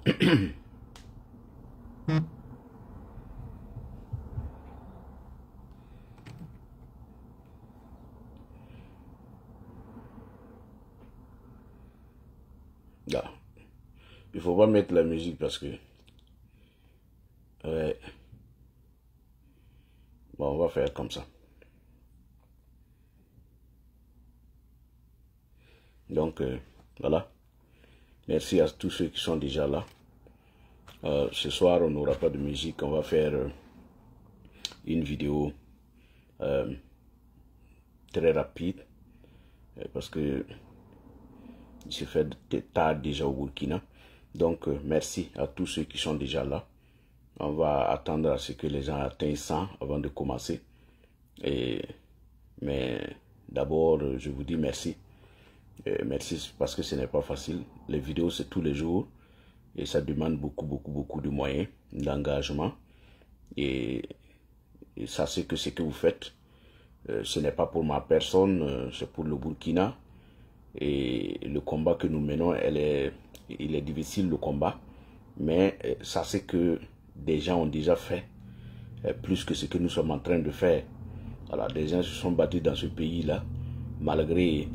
Là. Il faut pas mettre la musique parce que... Ouais. Bon, on va faire comme ça. Donc, voilà. Merci à tous ceux qui sont déjà là. Ce soir, on n'aura pas de musique. On va faire une vidéo très rapide. Parce que il se fait tard déjà au Burkina. Donc, merci à tous ceux qui sont déjà là. On va attendre à ce que les gens atteignent 100 avant de commencer. Mais d'abord, je vous dis merci. Merci parce que ce n'est pas facile. Les vidéos, c'est tous les jours. Et ça demande beaucoup de moyens, d'engagement. Et ça, c'est que ce que vous faites. Ce n'est pas pour ma personne, c'est pour le Burkina. Et le combat que nous menons, il est difficile le combat. Mais ça, c'est que des gens ont déjà fait plus que ce que nous sommes en train de faire. Voilà, des gens se sont battus dans ce pays-là, malgré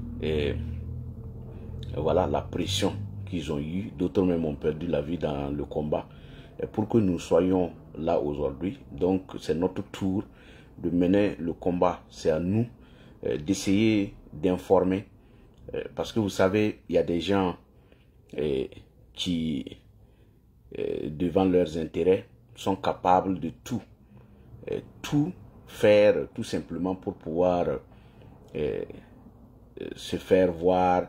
voilà, la pression qu'ils ont eue. D'autres même ont perdu la vie dans le combat. Et pour que nous soyons là aujourd'hui, donc c'est notre tour de mener le combat. C'est à nous d'essayer d'informer. Parce que vous savez, il y a des gens qui, devant leurs intérêts, sont capables de tout faire, tout simplement pour pouvoir se faire voir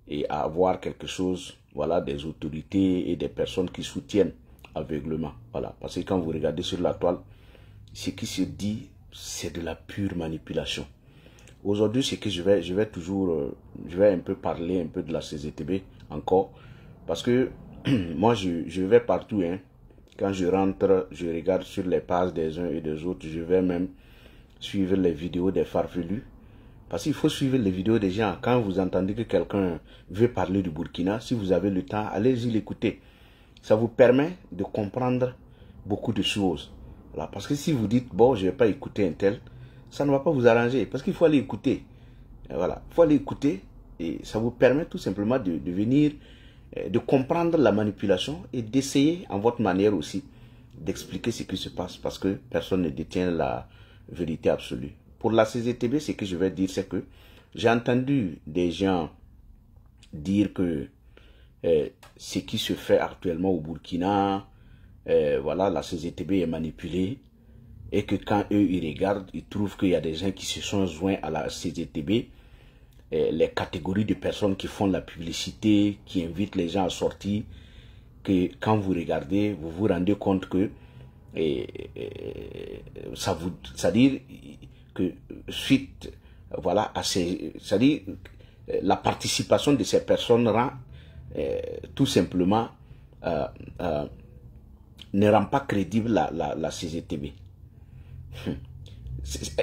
et avoir quelque chose, voilà, des autorités et des personnes qui soutiennent aveuglement. Voilà, parce que quand vous regardez sur la toile, ce qui se dit, c'est de la pure manipulation. Aujourd'hui, c'est que je vais un peu parler un peu de la CZTB encore, parce que moi, je vais partout, hein. Quand je rentre, je regarde sur les pages des uns et des autres, je vais même suivre les vidéos des farfelus. Parce qu'il faut suivre les vidéos des gens. Quand vous entendez que quelqu'un veut parler du Burkina, si vous avez le temps, allez-y l'écouter. Ça vous permet de comprendre beaucoup de choses. Voilà. Parce que si vous dites, bon, je ne vais pas écouter un tel, ça ne va pas vous arranger. Parce qu'il faut aller écouter. Et voilà. Il faut aller écouter. Et ça vous permet tout simplement de venir, de comprendre la manipulation et d'essayer, en votre manière aussi, d'expliquer ce qui se passe. Parce que personne ne détient la vérité absolue. Pour la CZTB, ce que je vais dire, c'est que j'ai entendu des gens dire que ce qui se fait actuellement au Burkina, voilà, la CZTB est manipulée et que quand eux, ils regardent, ils trouvent qu'il y a des gens qui se sont joints à la CZTB, les catégories de personnes qui font la publicité, qui invitent les gens à sortir, que quand vous regardez, vous vous rendez compte que ça veut dire que suite, voilà, à c'est-à-dire la participation de ces personnes rend tout simplement ne rend pas crédible la CZTB.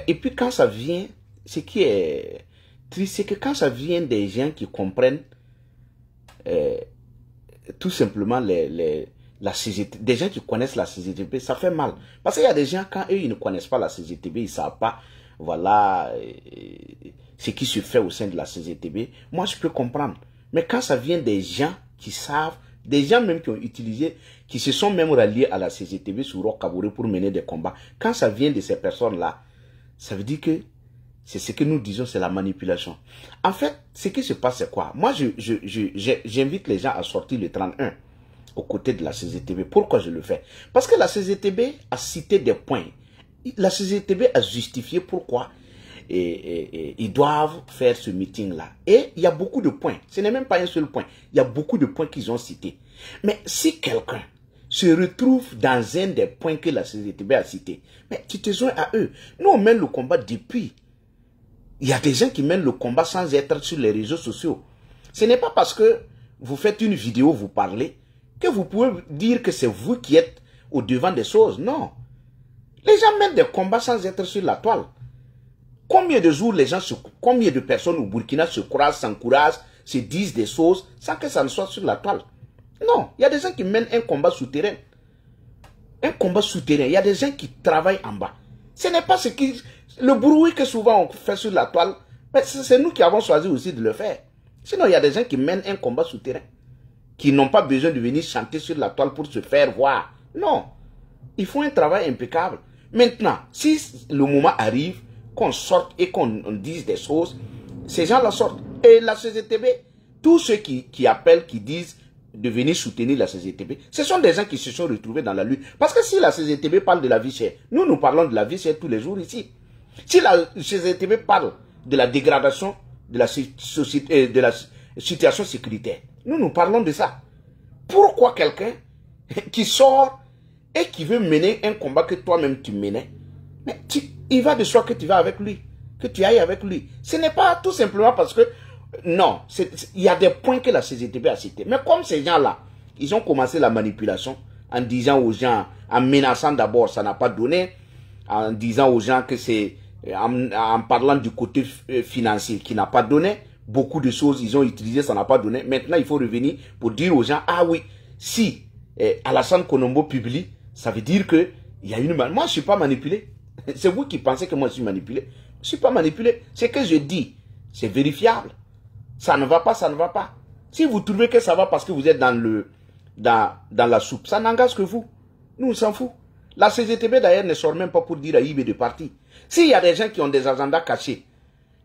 Et puis quand ça vient, ce qui est triste, c'est que quand ça vient des gens qui comprennent tout simplement la CZTB, des gens qui connaissent la CZTB, ça fait mal. Parce qu'il y a des gens, quand eux, ils ne connaissent pas la CZTB, ils ne savent pas, voilà, ce qui se fait au sein de la CZTB. Moi, je peux comprendre. Mais quand ça vient des gens qui savent, des gens même qui ont utilisé, qui se sont même ralliés à la CZTB sur Roch Kaboré pour mener des combats, quand ça vient de ces personnes-là, ça veut dire que c'est ce que nous disons, c'est la manipulation. En fait, ce qui se passe, c'est quoi? Moi, j'invite les gens à sortir le 31 aux côtés de la CZTB. Pourquoi je le fais? Parce que la CZTB a cité des points. La CZTB a justifié pourquoi ils doivent faire ce meeting-là. Et il y a beaucoup de points. Ce n'est même pas un seul point. Il y a beaucoup de points qu'ils ont cités. Mais si quelqu'un se retrouve dans un des points que la CZTB a cités, mais tu te joins à eux. Nous, on mène le combat depuis. Il y a des gens qui mènent le combat sans être sur les réseaux sociaux. Ce n'est pas parce que vous faites une vidéo, vous parlez, que vous pouvez dire que c'est vous qui êtes au devant des choses. Non. Les gens mènent des combats sans être sur la toile. Combien de jours combien de personnes au Burkina se croisent, s'encouragent, se disent des choses sans que ça ne soit sur la toile? Non, il y a des gens qui mènent un combat souterrain. Un combat souterrain. Il y a des gens qui travaillent en bas. Ce n'est pas ce qui... Le bruit que souvent on fait sur la toile, c'est nous qui avons choisi aussi de le faire. Sinon, il y a des gens qui mènent un combat souterrain. Qui n'ont pas besoin de venir chanter sur la toile pour se faire voir. Non. Ils font un travail impeccable. Maintenant, si le moment arrive, qu'on sorte et qu'on dise des choses, ces gens-là sortent. Et la CGTB, tous ceux qui appellent, qui disent de venir soutenir la CGTB, ce sont des gens qui se sont retrouvés dans la lutte. Parce que si la CGTB parle de la vie chère, nous parlons de la vie chère tous les jours ici. Si la CGTB parle de la dégradation de la situation sécuritaire, nous parlons de ça. Pourquoi quelqu'un qui sort et qui veut mener un combat que toi-même tu menais, mais il va de soi que tu vas avec lui, que tu ailles avec lui. Ce n'est pas tout simplement parce que, non, il y a des points que la CGTB a cités. Mais comme ces gens-là, ils ont commencé la manipulation en disant aux gens, en menaçant d'abord, ça n'a pas donné, en disant aux gens que c'est, en parlant du côté financier qui n'a pas donné, beaucoup de choses ils ont utilisé, ça n'a pas donné. Maintenant, il faut revenir pour dire aux gens, ah oui, si Alassane Konombo publie, ça veut dire que il y a une... Moi, je ne suis pas manipulé. C'est vous qui pensez que moi, je suis manipulé. Je ne suis pas manipulé. Ce que je dis, c'est vérifiable. Ça ne va pas, ça ne va pas. Si vous trouvez que ça va parce que vous êtes dans la soupe, ça n'engage que vous. Nous, on s'en fout. La CGTB, d'ailleurs, ne sort même pas pour dire à IB de parti. S'il y a des gens qui ont des agendas cachés,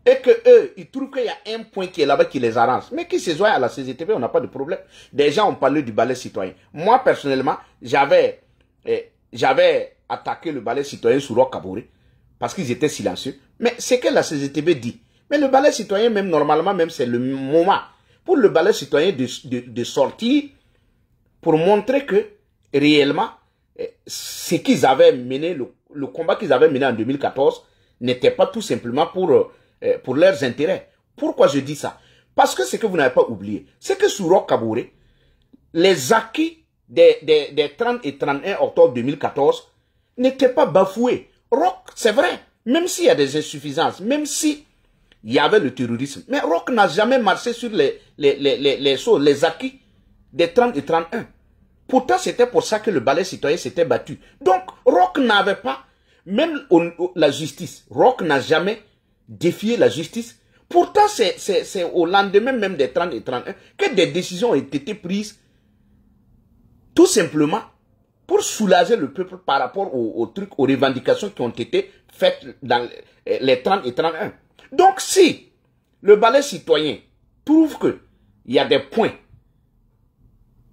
et que eux, ils trouvent qu'il y a un point qui est là-bas qui les arrange, mais qui se joignent à la CGTB, on n'a pas de problème. Des gens ont parlé du balai citoyen. Moi, personnellement, j'avais attaqué le balai citoyen sur Roch Kaboré, parce qu'ils étaient silencieux. Mais c'est que la CGTB dit. Mais le balai citoyen, même normalement, même c'est le moment pour le balai citoyen de sortir pour montrer que réellement, ce qu'ils avaient mené, le combat qu'ils avaient mené en 2014 n'était pas tout simplement pour leurs intérêts. Pourquoi je dis ça? Parce que ce que vous n'avez pas oublié, c'est que sur Roch Kaboré, les acquis des 30 et 31 octobre 2014 n'étaient pas bafoués. Roch, c'est vrai, même s'il y a des insuffisances, même si il y avait le terrorisme, mais Roch n'a jamais marché sur les acquis des 30 et 31. Pourtant, c'était pour ça que le balai citoyen s'était battu. Donc, Roch n'avait pas, même la justice, Roch n'a jamais défié la justice. Pourtant, c'est au lendemain même des 30 et 31 que des décisions ont été prises tout simplement pour soulager le peuple par rapport aux trucs, aux revendications qui ont été faites dans les 30 et 31. Donc, si le balai citoyen trouve qu'il y a des points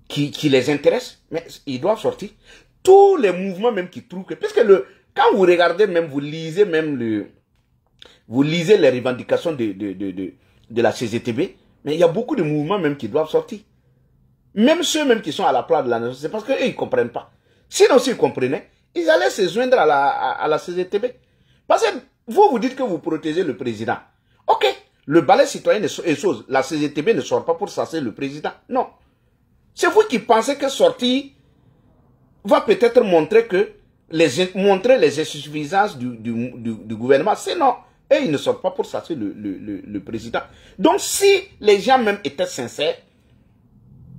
qui les intéressent, mais ils doivent sortir. Tous les mouvements même qui trouvent que... Puisque quand vous regardez même, vous lisez les revendications de la CGTB, mais il y a beaucoup de mouvements même qui doivent sortir. Même ceux même qui sont à la place de la nation, c'est parce qu'eux, ils ne comprennent pas. Sinon, s'ils comprenaient, ils allaient se joindre à la CGTB. Parce que vous dites que vous protégez le président. Ok, le balai citoyen est chose. La CGTB ne sort pas pour chasser le président. Non. C'est vous qui pensez que sortir va peut-être montrer les insuffisances du gouvernement. Sinon, eux, ils ne sortent pas pour chasser le président. Donc, si les gens même étaient sincères,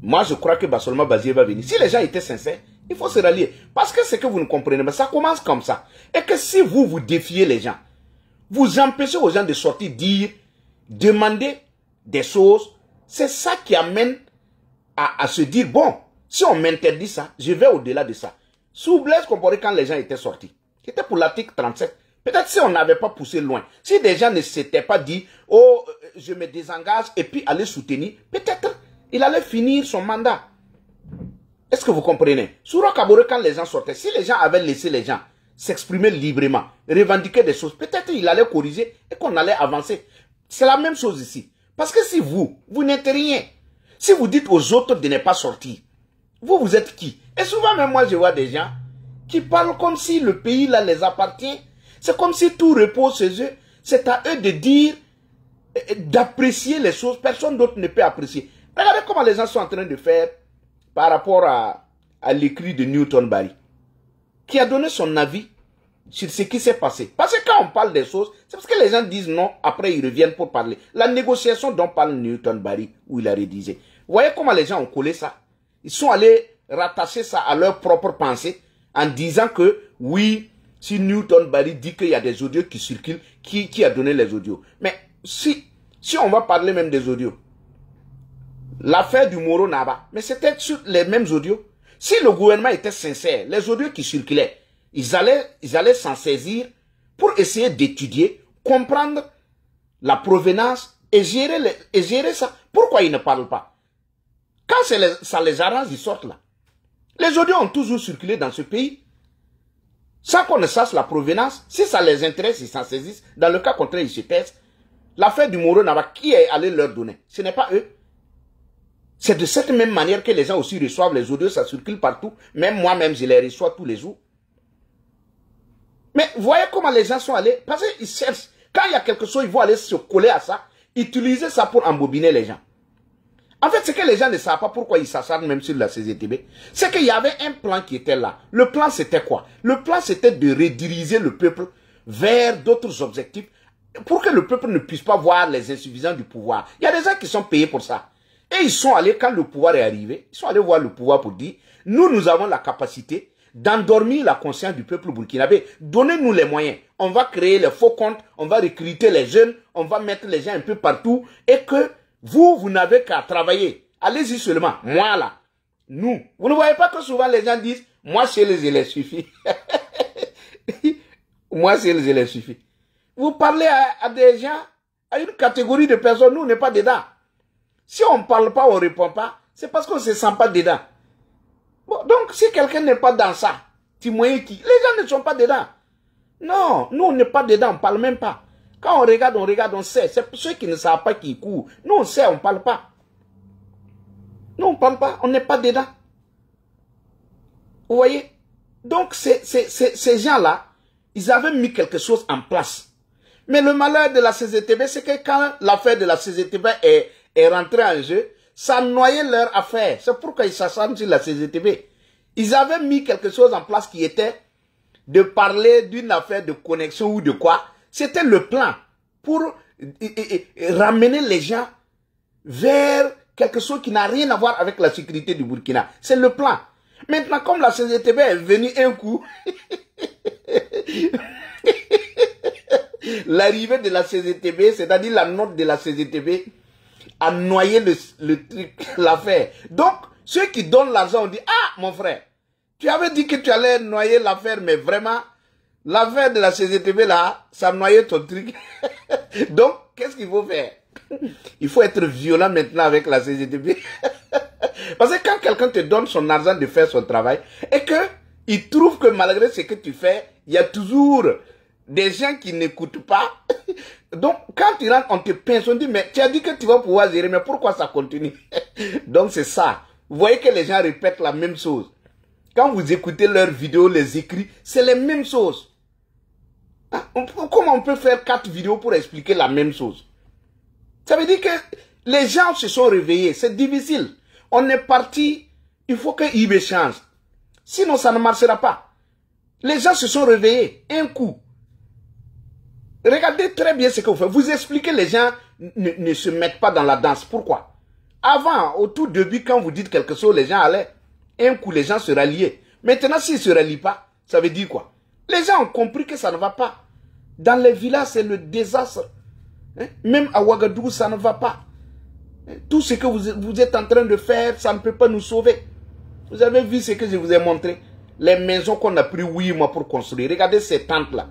moi, je crois que Bassolma Bazié va venir. Si les gens étaient sincères, il faut se rallier. Parce que c'est que vous ne comprenez pas. Ça commence comme ça. Et que si vous défiez les gens, vous empêchez aux gens de sortir, dire, demander des choses, c'est ça qui amène à se dire, bon, si on m'interdit ça, je vais au-delà de ça. Sous Blaise Compaoré, quand les gens étaient sortis, c'était pour l'article 37. Peut-être si on n'avait pas poussé loin, si des gens ne s'étaient pas dit, oh, je me désengage, et puis aller soutenir, peut-être il allait finir son mandat. Est-ce que vous comprenez? Sur Roch Kaboré, quand les gens sortaient, si les gens avaient laissé les gens s'exprimer librement, revendiquer des choses, peut-être il allait corriger et qu'on allait avancer. C'est la même chose ici. Parce que si vous n'êtes rien, si vous dites aux autres de ne pas sortir, vous êtes qui? Et souvent même moi je vois des gens qui parlent comme si le pays là les appartient. C'est comme si tout repose chez eux. C'est à eux de dire, d'apprécier les choses. Personne d'autre ne peut apprécier. Regardez comment les gens sont en train de faire par rapport à l'écrit de Newton Barry, qui a donné son avis sur ce qui s'est passé. Parce que quand on parle des choses, c'est parce que les gens disent non, après ils reviennent pour parler. La négociation dont parle Newton Barry, où il a rédigé. Vous voyez comment les gens ont collé ça? Ils sont allés rattacher ça à leur propre pensée en disant que oui, si Newton Barry dit qu'il y a des audios qui circulent, qui a donné les audios? Mais si on va parler même des audios, l'affaire du Moro Naba, mais c'était sur les mêmes audios. Si le gouvernement était sincère, les audios qui circulaient, ils allaient s'en saisir pour essayer d'étudier, comprendre la provenance et gérer ça. Pourquoi ils ne parlent pas? Quand ça les arrange, ils sortent là. Les audios ont toujours circulé dans ce pays. Sans qu'on ne sache la provenance, si ça les intéresse, ils s'en saisissent. Dans le cas contraire, ils se taisent. L'affaire du Moro Naba, qui est allé leur donner? Ce n'est pas eux. C'est de cette même manière que les gens aussi reçoivent les audios, ça circule partout. Même moi-même, je les reçois tous les jours. Mais voyez comment les gens sont allés. Parce qu'ils cherchent. Quand il y a quelque chose, ils vont aller se coller à ça, utiliser ça pour embobiner les gens. En fait, c'est que les gens ne savent pas pourquoi ils s'acharnent même sur la CGTB. C'est qu'il y avait un plan qui était là. Le plan, c'était quoi? Le plan, c'était de rediriger le peuple vers d'autres objectifs pour que le peuple ne puisse pas voir les insuffisances du pouvoir. Il y a des gens qui sont payés pour ça. Et ils sont allés, quand le pouvoir est arrivé, ils sont allés voir le pouvoir pour dire, nous avons la capacité d'endormir la conscience du peuple burkinabé. Donnez-nous les moyens. On va créer les faux comptes, on va recruter les jeunes, on va mettre les gens un peu partout et que vous n'avez qu'à travailler. Allez-y seulement. Moi là, nous. Vous ne voyez pas que souvent les gens disent, moi seul je les suffit. Moi seul je les suffit. Vous parlez à des gens, à une catégorie de personnes, nous on n'est pas dedans. Si on ne parle pas, on ne répond pas, c'est parce qu'on ne se sent pas dedans. Bon, donc si quelqu'un n'est pas dans ça, les gens ne sont pas dedans. Non, nous on n'est pas dedans, on ne parle même pas. Quand on regarde, on sait. C'est pour ceux qui ne savent pas qui courent. Nous on sait, on ne parle pas. Nous on ne parle pas, on n'est pas dedans. Vous voyez? Donc ces gens-là, ils avaient mis quelque chose en place. Mais le malheur de la CGTB, c'est que quand l'affaire de la CGTB est rentrée en jeu, ça noyait leur affaire. C'est pourquoi ils s'acharnent sur la CGTB. Ils avaient mis quelque chose en place qui était de parler d'une affaire de connexion ou de quoi. C'était le plan pour ramener les gens vers quelque chose qui n'a rien à voir avec la sécurité du Burkina. C'est le plan. Maintenant, comme la CGTB est venue un coup, l'arrivée de la CGTB, c'est-à-dire la note de la CGTB, a noyé le truc, l'affaire. Donc, ceux qui donnent l'argent, on dit, ah, mon frère, tu avais dit que tu allais noyer l'affaire, mais vraiment, l'affaire de la CGTB, là, ça a noyé ton truc. Donc, qu'est-ce qu'il faut faire? Il faut être violent maintenant avec la CGTB. Parce que quand quelqu'un te donne son argent de faire son travail, et qu'il trouve que malgré ce que tu fais, il y a toujours des gens qui n'écoutent pas. Donc, quand tu rentres, on te pince, on dit, mais tu as dit que tu vas pouvoir gérer, mais pourquoi ça continue? Donc, c'est ça. Vous voyez que les gens répètent la même chose. Quand vous écoutez leurs vidéos, les écrits, c'est les mêmes choses. Comment on peut faire 4 vidéos pour expliquer la même chose? Ça veut dire que les gens se sont réveillés. C'est difficile. On est parti, il faut que IB change. Sinon, ça ne marchera pas. Les gens se sont réveillés. Un coup. Regardez très bien ce que vous faites. Vous expliquez, les gens ne se mettent pas dans la danse. Pourquoi? Avant, au tout début, quand vous dites quelque chose, les gens allaient. Un coup, les gens se ralliaient. Maintenant, s'ils ne se rallient pas, ça veut dire quoi? Les gens ont compris que ça ne va pas. Dans les villages, c'est le désastre. Même à Ouagadougou, ça ne va pas. Tout ce que vous êtes en train de faire, ça ne peut pas nous sauver. Vous avez vu ce que je vous ai montré? Les maisons qu'on a pris 8 mois pour construire. Regardez ces tentes-là.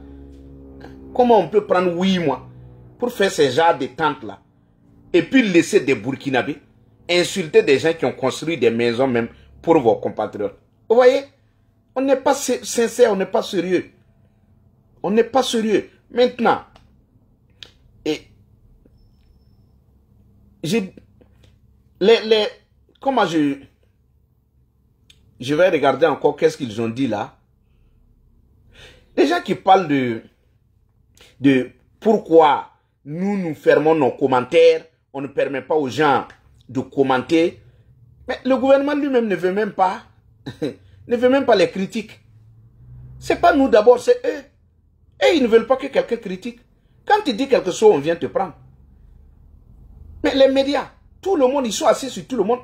Comment on peut prendre 8 mois pour faire ces genres de tentes-là et puis laisser des Burkinabés insulter des gens qui ont construit des maisons même pour vos compatriotes? Vous voyez? On n'est pas sincère, on n'est pas sérieux. On n'est pas sérieux. Maintenant, comment je vais regarder encore qu'est-ce qu'ils ont dit là. Les gens qui parlent de pourquoi nous fermons nos commentaires, on ne permet pas aux gens de commenter. Mais le gouvernement lui-même ne veut même pas, ne veut même pas les critiques. C'est pas nous d'abord, c'est eux. Et ils ne veulent pas que quelqu'un critique. Quand tu dis quelque chose, on vient te prendre. Mais les médias, tout le monde, ils sont assis sur tout le monde.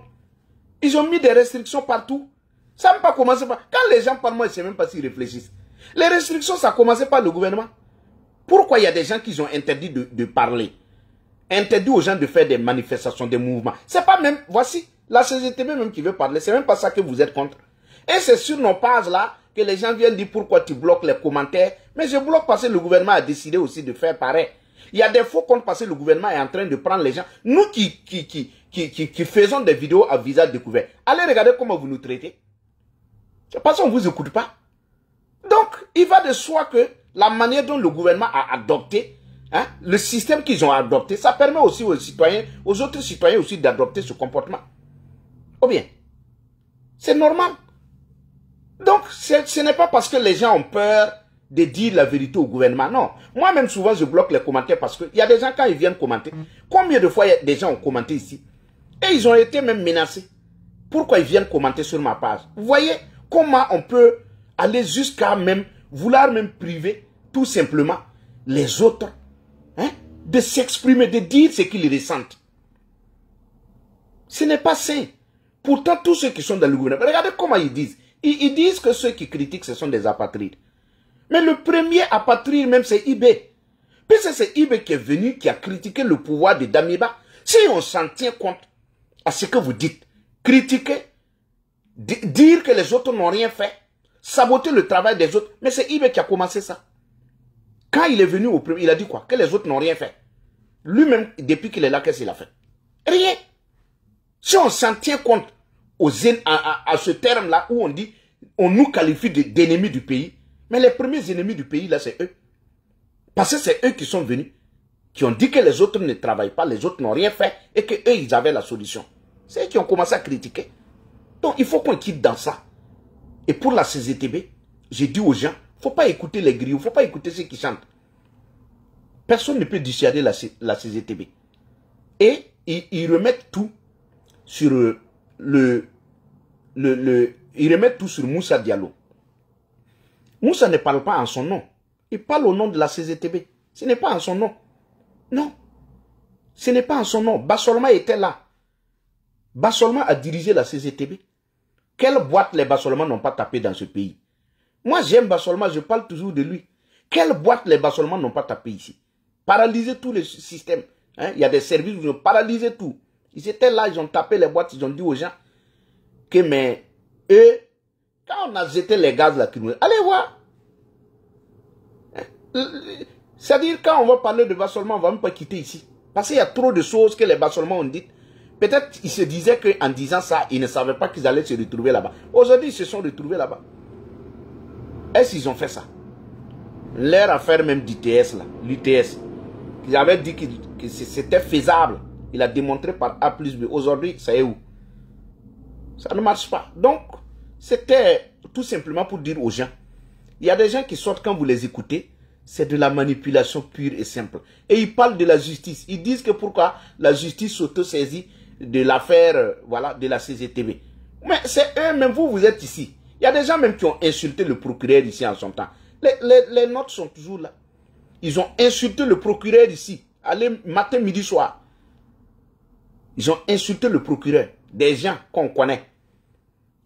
Ils ont mis des restrictions partout. Ça n'a pas commencé par... Quand les gens parlent, moi, je ne sais même pas s'ils réfléchissent. Les restrictions, ça a commencé par le gouvernement. Pourquoi il y a des gens qui ont interdit de parler? Interdit aux gens de faire des manifestations, des mouvements. C'est pas même... Voici, la CGTB même qui veut parler. C'est même pas ça que vous êtes contre. Et c'est sur nos pages là que les gens viennent dire pourquoi tu bloques les commentaires. Mais je bloque parce que le gouvernement a décidé aussi de faire pareil. Il y a des faux comptes parce que le gouvernement est en train de prendre les gens. Nous qui faisons des vidéos à visage découvert. Allez regarder comment vous nous traitez. C'est parce qu'on ne vous écoute pas. Donc, il va de soi que la manière dont le gouvernement a adopté, hein, le système qu'ils ont adopté, ça permet aussi aux citoyens, aux autres citoyens aussi d'adopter ce comportement. Ou bien, c'est normal. Donc, ce n'est pas parce que les gens ont peur de dire la vérité au gouvernement. Non. Moi-même, souvent, je bloque les commentaires parce qu'il y a des gens, quand ils viennent commenter, combien de fois des gens ont commenté ici? Et ils ont été même menacés. Pourquoi ils viennent commenter sur ma page? Vous voyez comment on peut aller jusqu'à même, vouloir même priver, tout simplement, les autres, hein, de s'exprimer, de dire ce qu'ils ressentent. Ce n'est pas sain. Pourtant, tous ceux qui sont dans le gouvernement, regardez comment ils disent. Ils disent que ceux qui critiquent, ce sont des apatrides. Mais le premier apatride même, c'est IB. Puisque c'est IB qui est venu, qui a critiqué le pouvoir de Damiba. Si on s'en tient compte à ce que vous dites, critiquer, dire que les autres n'ont rien fait, saboter le travail des autres, mais c'est IB qui a commencé ça. Quand il est venu au premier, il a dit quoi? Que les autres n'ont rien fait. Lui-même, depuis qu'il est là, qu'est-ce qu'il a fait? Rien. Si on s'en tient compte à ce terme-là où on dit, on nous qualifie d'ennemis du pays, mais les premiers ennemis du pays, là, c'est eux. Parce que c'est eux qui sont venus, qui ont dit que les autres ne travaillent pas, les autres n'ont rien fait, et qu'eux, ils avaient la solution. C'est eux qui ont commencé à critiquer. Donc, il faut qu'on quitte dans ça. Et pour la CGTB, j'ai dit aux gens, il ne faut pas écouter les griots, il ne faut pas écouter ceux qui chantent. Personne ne peut dissuader la CGTB. Et ils remettent tout sur ils remettent tout sur Moussa Diallo. Moussa ne parle pas en son nom. Il parle au nom de la CGTB. Ce n'est pas en son nom. Non. Ce n'est pas en son nom. Bassolma était là. Bassolma a dirigé la CGTB. Quelle boîte les Bassolma n'ont pas tapé dans ce pays? Moi, j'aime Bassolma, je parle toujours de lui. Quelle boîte les Bassolma n'ont pas tapé ici? Paralyser tous les systèmes. Hein? Il y a des services où ils ont paralysé tout. Ils étaient là, ils ont tapé les boîtes, ils ont dit aux gens que, mais eux, quand on a jeté les gaz là, allez voir. C'est-à-dire, quand on va parler de Bassolma, on ne va même pas quitter ici. Parce qu'il y a trop de choses que les Bassolma ont dites. Peut-être qu'ils se disaient qu'en disant ça, ils ne savaient pas qu'ils allaient se retrouver là-bas. Aujourd'hui, ils se sont retrouvés là-bas. Est-ce qu'ils ont fait ça? Leur affaire même d'ITS là, l'UTS, qu'ils avaient dit que c'était faisable. Il a démontré par A plus B. Aujourd'hui, ça est où? Ça ne marche pas. Donc, c'était tout simplement pour dire aux gens, il y a des gens qui sortent quand vous les écoutez, c'est de la manipulation pure et simple. Et ils parlent de la justice. Ils disent que pourquoi la justice s'auto-saisit de l'affaire voilà, de la CGTB. Mais c'est eux-mêmes, vous êtes ici. Il y a des gens même qui ont insulté le procureur ici en son temps. Les notes sont toujours là. Ils ont insulté le procureur ici. Allez, matin, midi, soir. Ils ont insulté le procureur. Des gens qu'on connaît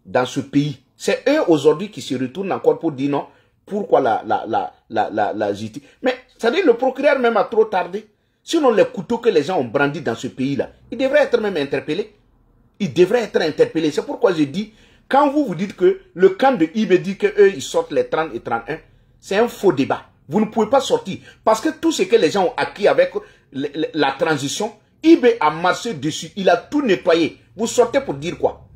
dans ce pays. C'est eux aujourd'hui qui se retournent encore pour dire non. Pourquoi la justice? Mais, ça dit, le procureur même a trop tardé. Sinon, les couteaux que les gens ont brandis dans ce pays-là, ils devraient être même interpellés. Ils devraient être interpellés. C'est pourquoi je dis, quand vous dites que le camp de IB dit qu'eux, ils sortent les 30 et 31, c'est un faux débat. Vous ne pouvez pas sortir. Parce que tout ce que les gens ont acquis avec la transition, IB a marché dessus. Il a tout nettoyé. Vous sortez pour dire quoi?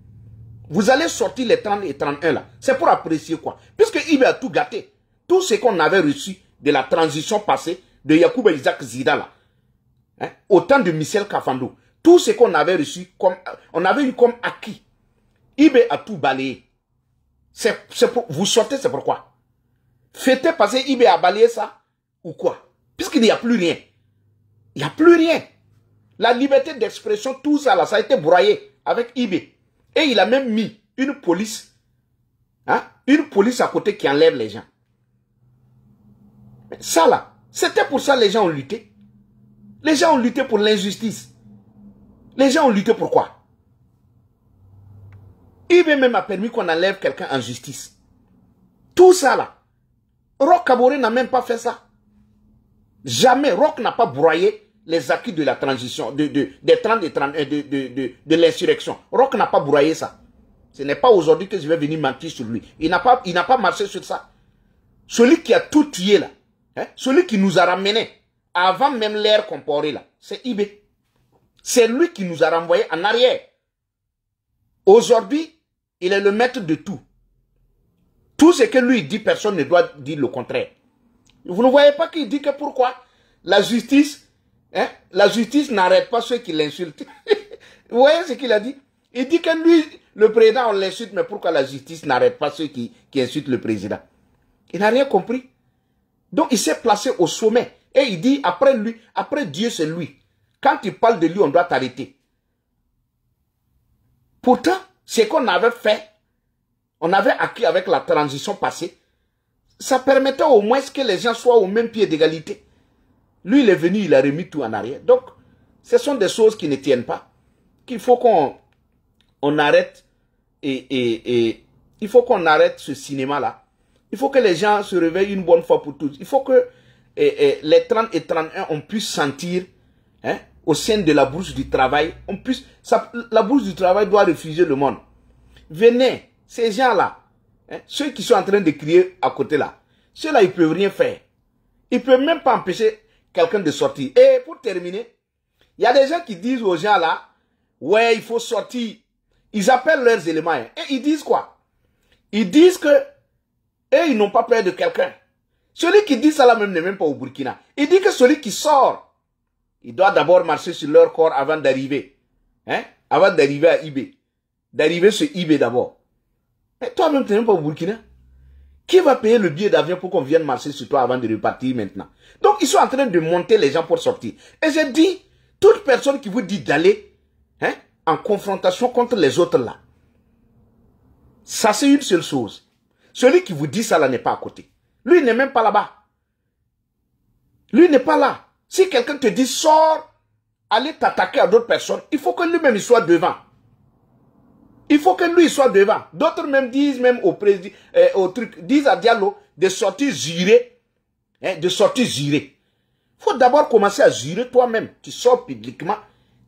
Vous allez sortir les 30 et 31 là. C'est pour apprécier quoi? Puisque IB a tout gâté. Tout ce qu'on avait reçu de la transition passée de Yacouba Isaac Zida là. Hein, au temps de Michel Kafando. Tout ce qu'on avait reçu, on avait eu comme acquis. IB a tout balayé. Vous sortez, c'est pourquoi? Fêtez parce que IB a balayé ça ou quoi? Puisqu'il n'y a plus rien. Il n'y a plus rien. La liberté d'expression, tout ça là, ça a été broyé avec IB. Et il a même mis une police à côté qui enlève les gens. Mais ça là, c'était pour ça que les gens ont lutté. Les gens ont lutté pour l'injustice. Les gens ont lutté pour quoi? IB même a permis qu'on enlève quelqu'un en justice. Tout ça là. Roch Kaboré n'a même pas fait ça. Jamais. Roch n'a pas broyé les acquis de la transition, des 30 et 31, de l'insurrection. Roch n'a pas broyé ça. Ce n'est pas aujourd'hui que je vais venir mentir sur lui. Il n'a pas marché sur ça. Celui qui a tout tué là, hein, celui qui nous a ramenés avant même l'ère comparée là, c'est Ibé. C'est lui qui nous a renvoyés en arrière. Aujourd'hui, il est le maître de tout. Tout ce que lui dit, personne ne doit dire le contraire. Vous ne voyez pas qu'il dit que pourquoi la justice n'arrête pas ceux qui l'insultent. Vous voyez ce qu'il a dit? Il dit que lui, le président, on l'insulte, mais pourquoi la justice n'arrête pas ceux qui insultent le président? Il n'a rien compris. Donc il s'est placé au sommet. Et il dit, après lui, après Dieu, c'est lui. Quand il parle de lui, on doit t'arrêter. Pourtant, ce qu'on avait fait, on avait acquis avec la transition passée, ça permettait au moins que les gens soient au même pied d'égalité. Lui, il est venu, il a remis tout en arrière. Donc, ce sont des choses qui ne tiennent pas, qu'il faut qu'on arrête, et il faut qu'on arrête ce cinéma-là. Il faut que les gens se réveillent une bonne fois pour toutes. Il faut que les 30 et 31, on puisse sentir, hein, au sein de la bourse du travail, la bourse du travail doit refuser le monde. Venez, ces gens-là, hein, ceux qui sont en train de crier à côté là, ceux-là, ils ne peuvent rien faire. Ils ne peuvent même pas empêcher quelqu'un de sortir. Et pour terminer, il y a des gens qui disent aux gens là, ouais, il faut sortir. Ils appellent leurs éléments. Hein, et ils disent quoi? Ils disent que eux, ils n'ont pas peur de quelqu'un. Celui qui dit ça là même n'est même pas au Burkina. Il dit que celui qui sort, il doit d'abord marcher sur leur corps avant d'arriver. Hein? Avant d'arriver à Ibé. D'arriver sur Ibé d'abord. Mais toi-même, tu n'es même pas au Burkina. Qui va payer le billet d'avion pour qu'on vienne marcher sur toi avant de repartir maintenant? Donc, ils sont en train de monter les gens pour sortir. Et j'ai dit, toute personne qui vous dit d'aller, hein, en confrontation contre les autres là, ça c'est une seule chose. Celui qui vous dit ça là n'est pas à côté. Lui n'est même pas là-bas. Lui n'est pas là. Si quelqu'un te dit sors, allez t'attaquer à d'autres personnes, il faut que lui-même il soit devant. Il faut que lui soit devant. D'autres même disent même au président, disent à Diallo de sortir jurer, hein, de sortir jurer. Il faut d'abord commencer à jurer toi-même. Tu sors publiquement,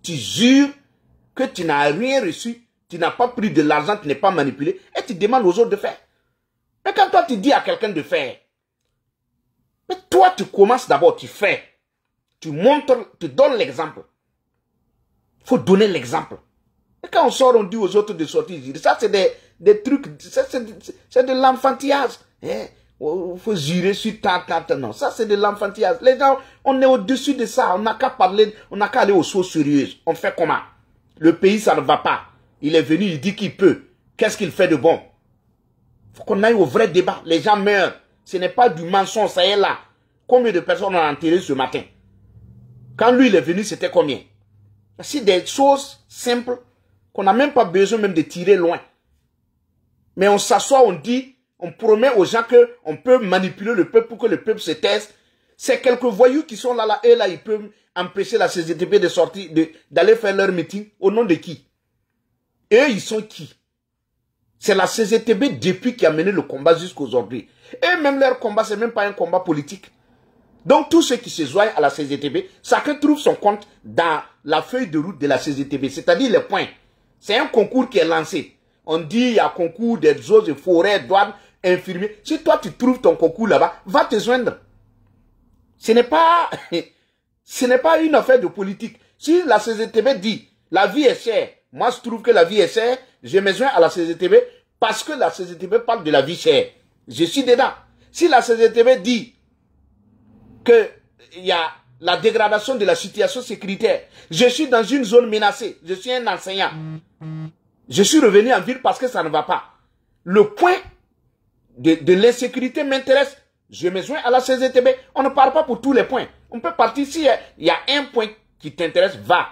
tu jures que tu n'as rien reçu, tu n'as pas pris de l'argent, tu n'es pas manipulé, et tu demandes aux autres de faire. Mais quand toi tu dis à quelqu'un de faire, mais toi tu commences d'abord, tu fais, tu montres, tu donnes l'exemple. Il faut donner l'exemple. Et quand on sort, on dit aux autres de sortir. Ça, c'est des trucs, c'est de l'enfantillage. Il faut jurer sur ta. Non, ça, c'est de l'enfantillage. Les gens, on est au-dessus de ça. On n'a qu'à parler, on n'a qu'à aller aux choses sérieuses. On fait comment? Le pays, ça ne va pas. Il est venu, il dit qu'il peut. Qu'est-ce qu'il fait de bon? Il faut qu'on aille au vrai débat. Les gens meurent. Ce n'est pas du mensonge, ça est là. Combien de personnes ont enterré ce matin? Quand lui, il est venu, c'était combien? C'est des choses simples qu'on n'a même pas besoin même de tirer loin. Mais on s'assoit, on dit, on promet aux gens qu'on peut manipuler le peuple pour que le peuple se taise. C'est quelques voyous qui sont là, et là, ils peuvent empêcher la CGTB de sortir, d'aller faire leur meeting. Au nom de qui? Et eux, ils sont qui? C'est la CGTB depuis qui a mené le combat jusqu'à aujourd'hui. Et même leur combat, c'est même pas un combat politique. Donc tous ceux qui se joignent à la CGTB, chacun trouve son compte dans la feuille de route de la CGTB, c'est-à-dire les points. C'est un concours qui est lancé. On dit il y a concours des eaux et forêts, douanes, infirmiers. Si toi tu trouves ton concours là-bas, va te joindre. Ce n'est pas une affaire de politique. Si la CGTB dit la vie est chère, moi je trouve que la vie est chère, je me joins à la CGTB parce que la CGTB parle de la vie chère. Je suis dedans. Si la CGTB dit qu'il y a la dégradation de la situation sécuritaire, je suis dans une zone menacée, je suis un enseignant, je suis revenu en ville parce que ça ne va pas. Le point de l'insécurité m'intéresse, je me joins à la CGTB. On ne parle pas pour tous les points. On peut partir si il y a un point qui t'intéresse, va.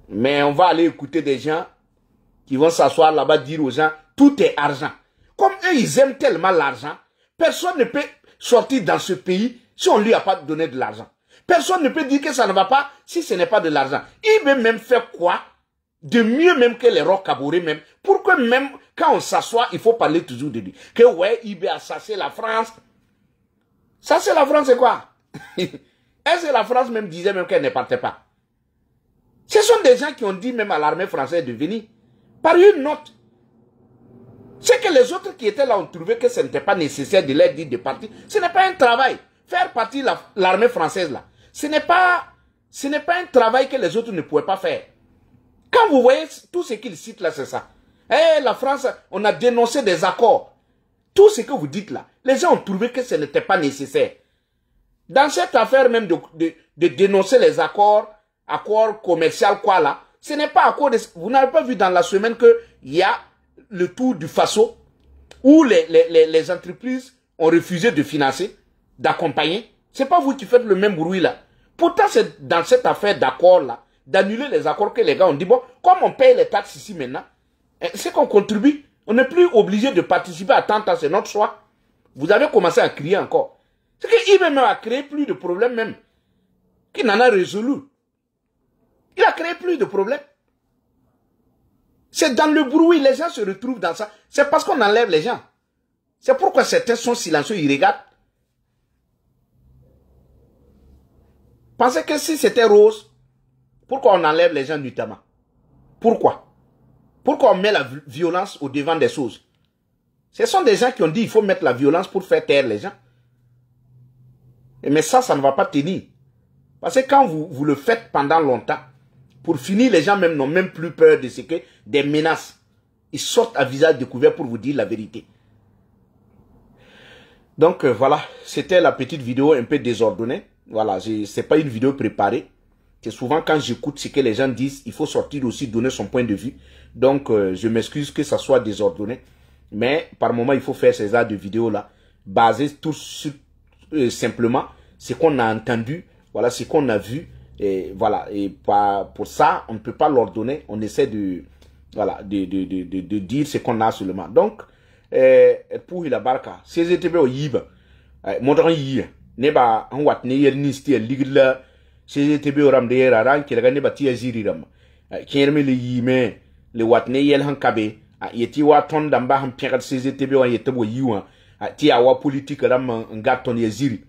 Mais on va aller écouter des gens qui vont s'asseoir là-bas, dire aux gens, tout est argent. Comme eux, ils aiment tellement l'argent, personne ne peut sortir dans ce pays si on ne lui a pas donné de l'argent. Personne ne peut dire que ça ne va pas si ce n'est pas de l'argent. Il veut même faire quoi de mieux même que les rocs cabourés même. Pourquoi même quand on s'assoit, il faut parler toujours de lui. Que ouais, IBA, ça c'est la France. Ça c'est la France, c'est quoi? Est-ce que la France même disait même qu'elle ne partait pas? Ce sont des gens qui ont dit même à l'armée française de venir. Par une note. C'est que les autres qui étaient là ont trouvé que ce n'était pas nécessaire de leur dire de partir. Ce n'est pas un travail. Faire partir l'armée française là. Ce n'est pas un travail que les autres ne pouvaient pas faire. Quand vous voyez tout ce qu'ils citent là, c'est ça. Eh, la France, on a dénoncé des accords. Tout ce que vous dites là, les gens ont trouvé que ce n'était pas nécessaire. Dans cette affaire même de dénoncer les accords commerciaux quoi là, ce n'est pas accord de... Vous n'avez pas vu dans la semaine qu'il y a le tour du Faso où les entreprises ont refusé de financer, d'accompagner. C'est pas vous qui faites le même bruit là. Pourtant, c'est dans cette affaire d'accord là, d'annuler les accords que les gars ont dit, bon, comme on paye les taxes ici maintenant, c'est qu'on contribue. On n'est plus obligé de participer à tant, c'est notre choix. Vous avez commencé à crier encore. C'est qu'il même a créé plus de problèmes même. Qu'il n'en a résolu. Il a créé plus de problèmes. C'est dans le bruit, les gens se retrouvent dans ça. C'est parce qu'on enlève les gens. C'est pourquoi certains sont silencieux, ils regardent. Pensez que si c'était rose, pourquoi on enlève les gens du tabac? Pourquoi? Pourquoi on met la violence au devant des choses? Ce sont des gens qui ont dit qu'il faut mettre la violence pour faire taire les gens. Mais ça ne va pas tenir. Parce que quand vous le faites pendant longtemps, pour finir, les gens même n'ont même plus peur de ce que des menaces. Ils sortent à visage découvert pour vous dire la vérité. Donc voilà, c'était la petite vidéo un peu désordonnée. Voilà, c'est pas une vidéo préparée. C'est souvent quand j'écoute ce que les gens disent, il faut sortir aussi, donner son point de vue. Donc je m'excuse que ça soit désordonné. Mais par moment, il faut faire ces genres de vidéos-là, basées tout sur simplement ce qu'on a entendu, voilà, ce qu'on a vu. Et voilà, et pour ça, on ne peut pas l'ordonner. On essaie de, voilà, de dire ce qu'on a seulement. Donc, pour la barca, ces étés au yiba, montrant yi, neba, en wat ne yer nisti, ligla, ces étés au ram de yer aran, qui la neba tia ziriram, qui aime le yime, le wat ne yel hankabe, yeti wa ton damba han pierre ces étés au yetabo yiwa, tia wa politique ram ngaton yeziri.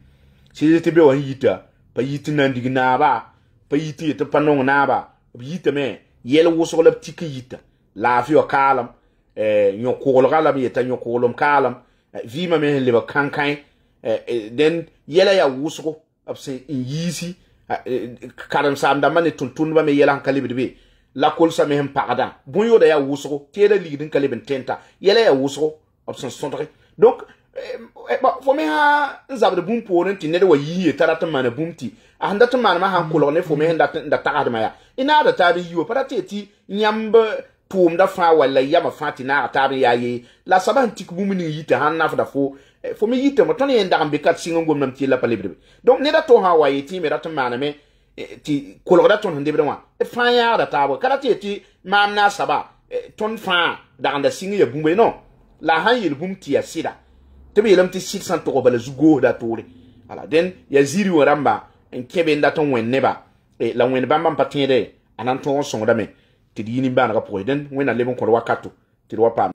Ces étés au yita, pa yitina ndignaba, pa yiti yeta panong naba, yita me, yel wosol la petite yita, la fi o kalam, nyon koolgalam yeta nyon koolom kalam, vima me leba kankan, den yela ya wosol, abse yisi, karam sam da mane tuntun ba me yela hankalibbe, la kol sa me hem parada, bon yo da ya wosol, tieda ligin kaliben tenta, yela ya wosol, abse sondre. Donc, faut me ha zabre bum poren ti nede wa yi tarata mana bumti anda ta mana ma han kolone fo me nda ta ma ya ina da ta bi yo para ti nyamba pum da fa wala ya ma fati na ta bi ya yi la saban tik bum ni yita han na fa fo me yita mo ton yenda ambe kat singo ngom nam ti la pale bi donc ne da to ha wa yi ti me da ta mana me ti kolore da ton hande bi wa fa ya da ta bo kada ti ma na saba ton fa da anda singo ya bumbe no la han yel bumti ya sida tebe yelam ti 600 to bala zugo da tore ala den ya ziri waramba en kebe ndaton wenne ba la wenne bamba patinde anan ton son da me ti dini ba na ko den wena lebon ko wakato ti do pa